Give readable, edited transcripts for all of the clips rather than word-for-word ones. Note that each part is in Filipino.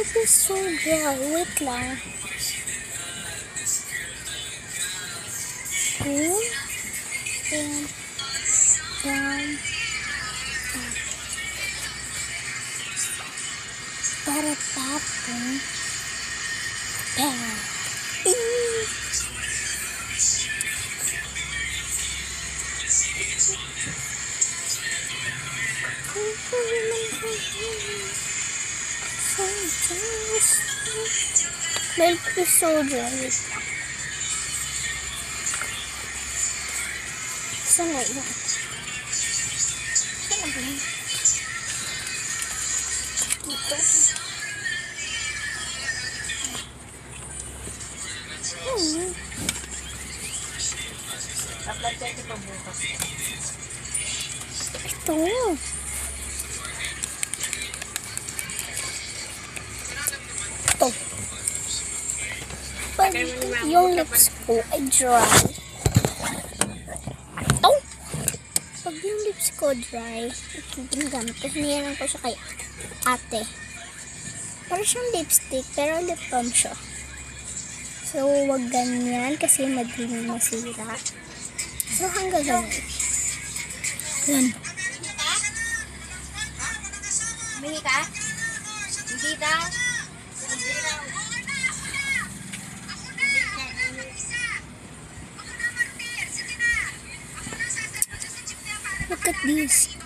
This is so dry. Wait lang. Spoon. And down. Para tapon. Bang. Milk is so dry. Saan na yun? Saan na ba yun? Dito. Ito. Ito. Pag yung lips ko ay dry. Ito. Pag yung lips ko dry, ginagamit ko. Hinihiram ko siya kay ate. Parang siyang lipstick, pero lip balm siya. So, wag ganyan kasi madaling masira. So, hanggang ganyan. Yan. Humingi ka? Hindi daw. Look at this. Look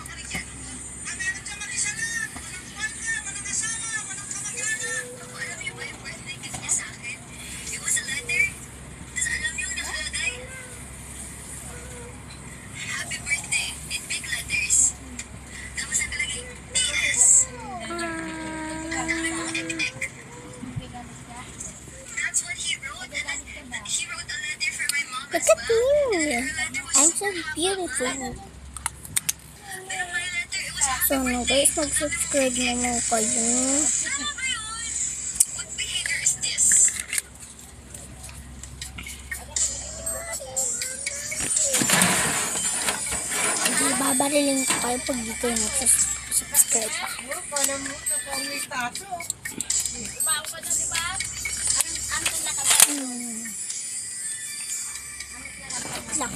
at me. I'm so beautiful. So, guys, mag-subscribe naman kayo. Hindi, babarilin ko kayo pag di kayo mag-subscribe pa. Lang.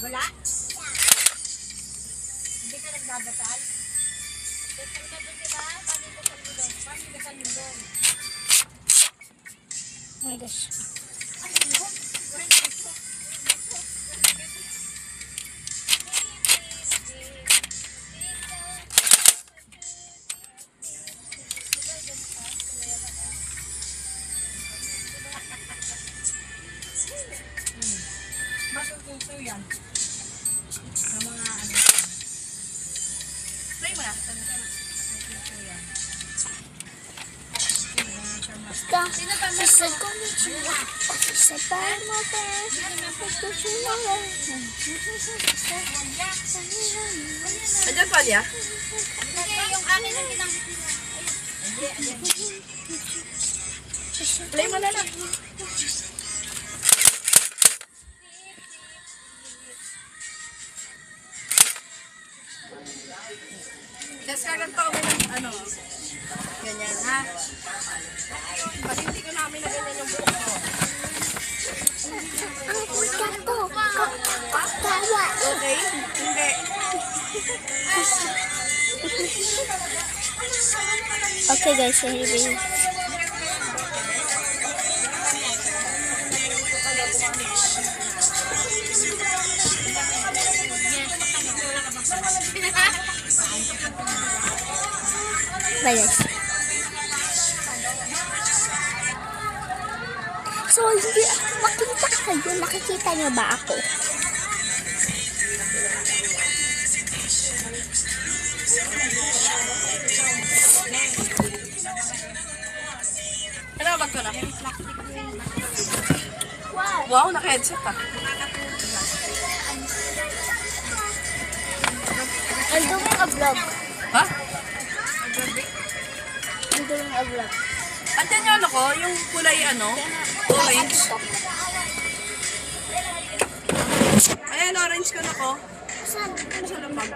Wala? Hindi ka nagdadasal? Dasal ka doon, diba? Paano yung dasal mo doon? Paano yung dasal mo doon? Oh my gosh. Matututo yan. Sa mga ano. Play mo na. Matututo yan. Sa konnichiwa. Sa parmata. Ayan pa niya? Yung akin ang ginamit nila. Play mo na lang. Tapos kaganto kami ng ano, ganyan ha. Pag hindi ko namin na ganyan yung buhok ko. Okay? Hindi. Okay guys, anyway. Bye guys. So, hindi makita kayo. Makikita nyo ba ako? Ano ba ito na? Wow, naka-headset pa. I'm doing a vlog. Ha? I'm doing a vlog. Andiyan yung ano ko, yung kulay ano, orange. Ayan, orange ko na ko. Saan? Sa lapag.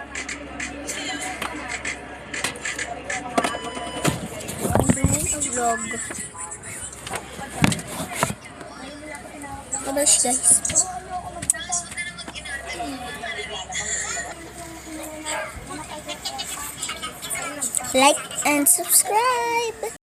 vlog. Kabash guys. Like and subscribe.